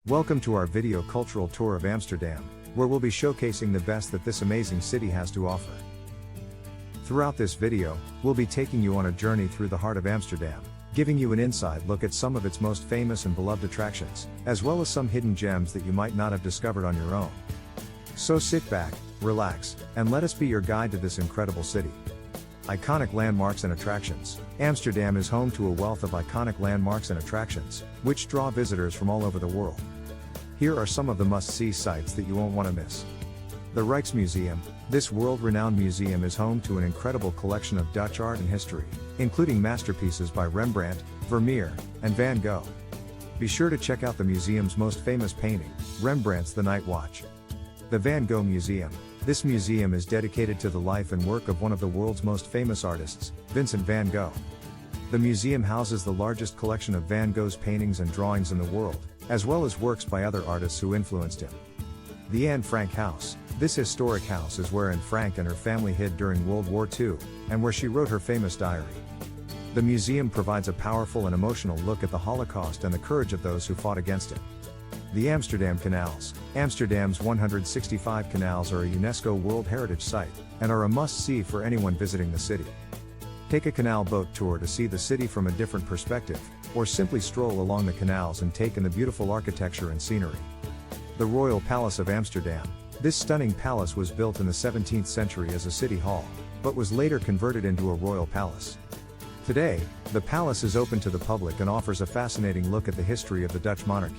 Welcome to our video cultural tour of Amsterdam, where we'll be showcasing the best that this amazing city has to offer. Throughout this video, we'll be taking you on a journey through the heart of Amsterdam, giving you an inside look at some of its most famous and beloved attractions, as well as some hidden gems that you might not have discovered on your own. So sit back, relax, and let us be your guide to this incredible city. Iconic landmarks and attractions. Amsterdam is home to a wealth of iconic landmarks and attractions, which draw visitors from all over the world. Here are some of the must-see sites that you won't want to miss. The Rijksmuseum. This world-renowned museum is home to an incredible collection of Dutch art and history, including masterpieces by Rembrandt, Vermeer, and Van Gogh. Be sure to check out the museum's most famous painting, Rembrandt's The Night Watch. The Van Gogh Museum. This museum is dedicated to the life and work of one of the world's most famous artists, Vincent van Gogh. The museum houses the largest collection of Van Gogh's paintings and drawings in the world, as well as works by other artists who influenced him. The Anne Frank House. This historic house is where Anne Frank and her family hid during World War II, and where she wrote her famous diary. The museum provides a powerful and emotional look at the Holocaust and the courage of those who fought against it. The Amsterdam Canals. Amsterdam's 165 canals are a UNESCO World Heritage Site, and are a must-see for anyone visiting the city. Take a canal boat tour to see the city from a different perspective, or simply stroll along the canals and take in the beautiful architecture and scenery. The Royal Palace of Amsterdam. This stunning palace was built in the 17th century as a city hall, but was later converted into a royal palace. Today, the palace is open to the public and offers a fascinating look at the history of the Dutch monarchy.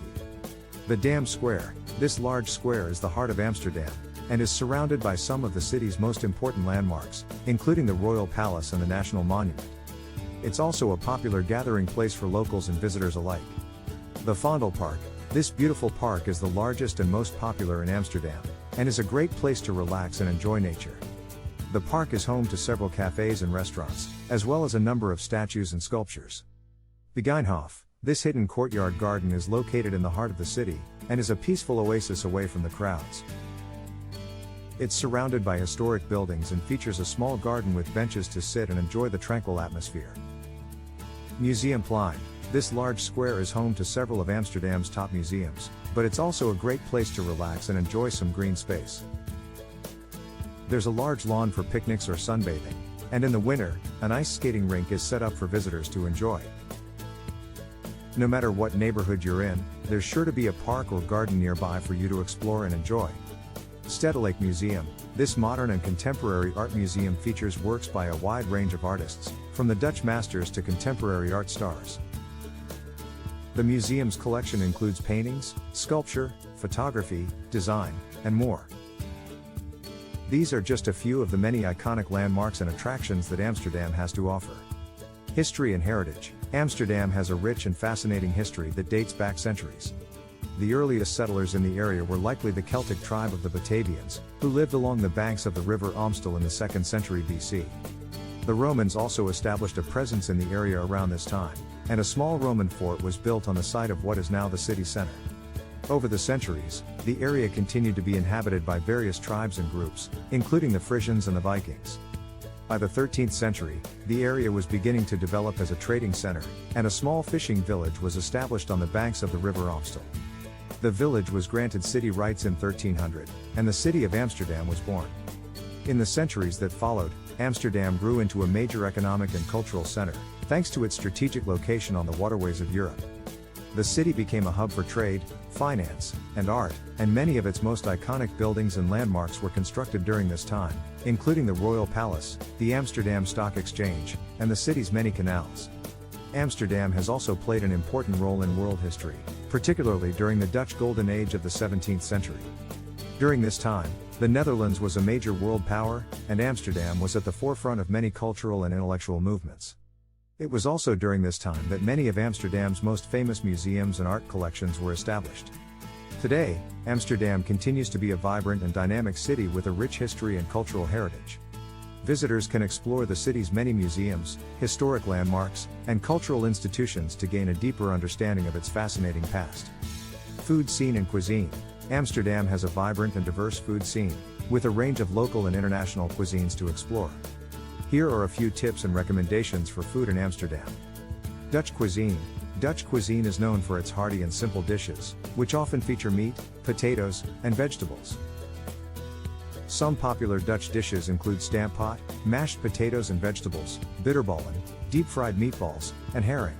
The Dam Square. This large square is the heart of Amsterdam, and is surrounded by some of the city's most important landmarks, including the Royal Palace and the National Monument. It's also a popular gathering place for locals and visitors alike. The Vondelpark. This beautiful park is the largest and most popular in Amsterdam, and is a great place to relax and enjoy nature. The park is home to several cafes and restaurants, as well as a number of statues and sculptures. Begijnhof. This hidden courtyard garden is located in the heart of the city, and is a peaceful oasis away from the crowds. It's surrounded by historic buildings and features a small garden with benches to sit and enjoy the tranquil atmosphere. Museumplein. This large square is home to several of Amsterdam's top museums, but it's also a great place to relax and enjoy some green space. There's a large lawn for picnics or sunbathing, and in the winter, an ice skating rink is set up for visitors to enjoy. No matter what neighborhood you're in, there's sure to be a park or garden nearby for you to explore and enjoy. Stedelijk Museum. This modern and contemporary art museum features works by a wide range of artists, from the Dutch masters to contemporary art stars. The museum's collection includes paintings, sculpture, photography, design, and more. These are just a few of the many iconic landmarks and attractions that Amsterdam has to offer. History and heritage. Amsterdam has a rich and fascinating history that dates back centuries. The earliest settlers in the area were likely the Celtic tribe of the Batavians, who lived along the banks of the river Amstel in the 2nd century BC. The Romans also established a presence in the area around this time, and a small Roman fort was built on the site of what is now the city center. Over the centuries, the area continued to be inhabited by various tribes and groups, including the Frisians and the Vikings. By the 13th century, the area was beginning to develop as a trading center, and a small fishing village was established on the banks of the river Amstel. The village was granted city rights in 1300, and the city of Amsterdam was born. In the centuries that followed, Amsterdam grew into a major economic and cultural center, thanks to its strategic location on the waterways of Europe. The city became a hub for trade, finance, and art, and many of its most iconic buildings and landmarks were constructed during this time, including the Royal Palace, the Amsterdam Stock Exchange, and the city's many canals. Amsterdam has also played an important role in world history, particularly during the Dutch Golden Age of the 17th century. During this time, the Netherlands was a major world power, and Amsterdam was at the forefront of many cultural and intellectual movements. It was also during this time that many of Amsterdam's most famous museums and art collections were established. Today, Amsterdam continues to be a vibrant and dynamic city with a rich history and cultural heritage. Visitors can explore the city's many museums, historic landmarks, and cultural institutions to gain a deeper understanding of its fascinating past. Food scene and cuisine. Amsterdam has a vibrant and diverse food scene, with a range of local and international cuisines to explore. Here are a few tips and recommendations for food in Amsterdam. Dutch cuisine. Dutch cuisine is known for its hearty and simple dishes, which often feature meat, potatoes, and vegetables. Some popular Dutch dishes include stampot, mashed potatoes and vegetables, bitterballen, deep-fried meatballs, and herring.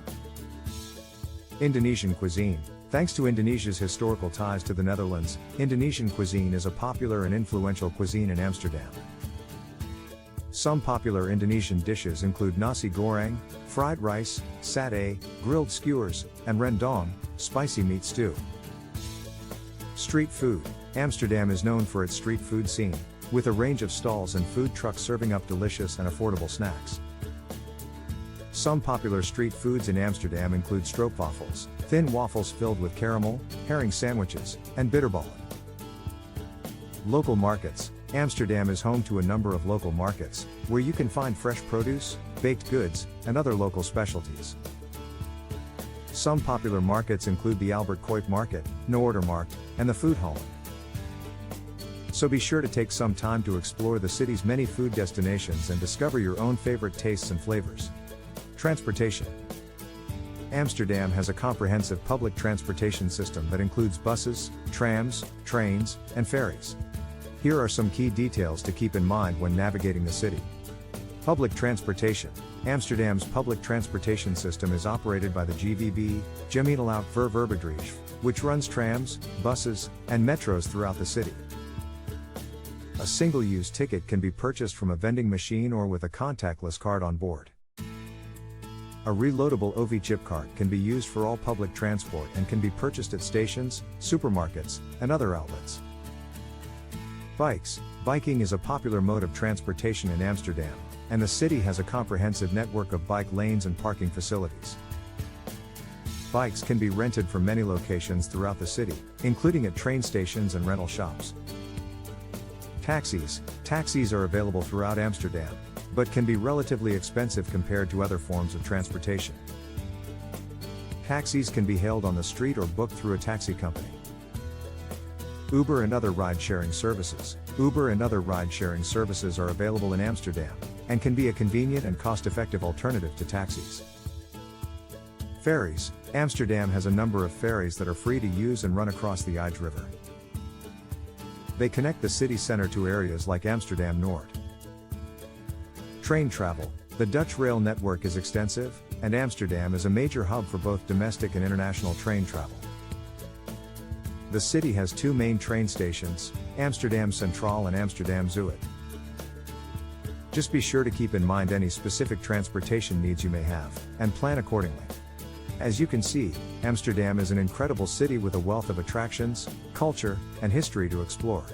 Indonesian cuisine. Thanks to Indonesia's historical ties to the Netherlands, Indonesian cuisine is a popular and influential cuisine in Amsterdam. Some popular Indonesian dishes include nasi goreng, fried rice, satay, grilled skewers, and rendang, spicy meat stew. Street food. Amsterdam is known for its street food scene, with a range of stalls and food trucks serving up delicious and affordable snacks. Some popular street foods in Amsterdam include stroopwafels, thin waffles filled with caramel, herring sandwiches, and bitterballen. Local markets. Amsterdam is home to a number of local markets, where you can find fresh produce, baked goods, and other local specialties. Some popular markets include the Albert Kuip Market, Noordermarkt, and the Food Hall. So be sure to take some time to explore the city's many food destinations and discover your own favorite tastes and flavors. Transportation. Amsterdam has a comprehensive public transportation system that includes buses, trams, trains, and ferries. Here are some key details to keep in mind when navigating the city. Public transportation. Amsterdam's public transportation system is operated by the GVB, Gemeenschap Vervoerbedrijf, which runs trams, buses, and metros throughout the city. A single-use ticket can be purchased from a vending machine or with a contactless card on board. A reloadable OV chip card can be used for all public transport and can be purchased at stations, supermarkets, and other outlets. Bikes. Biking is a popular mode of transportation in Amsterdam, and the city has a comprehensive network of bike lanes and parking facilities. Bikes can be rented from many locations throughout the city, including at train stations and rental shops. Taxis. Taxis are available throughout Amsterdam, but can be relatively expensive compared to other forms of transportation. Taxis can be hailed on the street or booked through a taxi company. Uber and other ride-sharing services. Uber and other ride-sharing services are available in Amsterdam, and can be a convenient and cost-effective alternative to taxis. Ferries. Amsterdam has a number of ferries that are free to use and run across the Ij River. They connect the city center to areas like Amsterdam Noord. Train travel. The Dutch rail network is extensive, and Amsterdam is a major hub for both domestic and international train travel. The city has two main train stations, Amsterdam Centraal and Amsterdam Zuid. Just be sure to keep in mind any specific transportation needs you may have, and plan accordingly. As you can see, Amsterdam is an incredible city with a wealth of attractions, culture, and history to explore.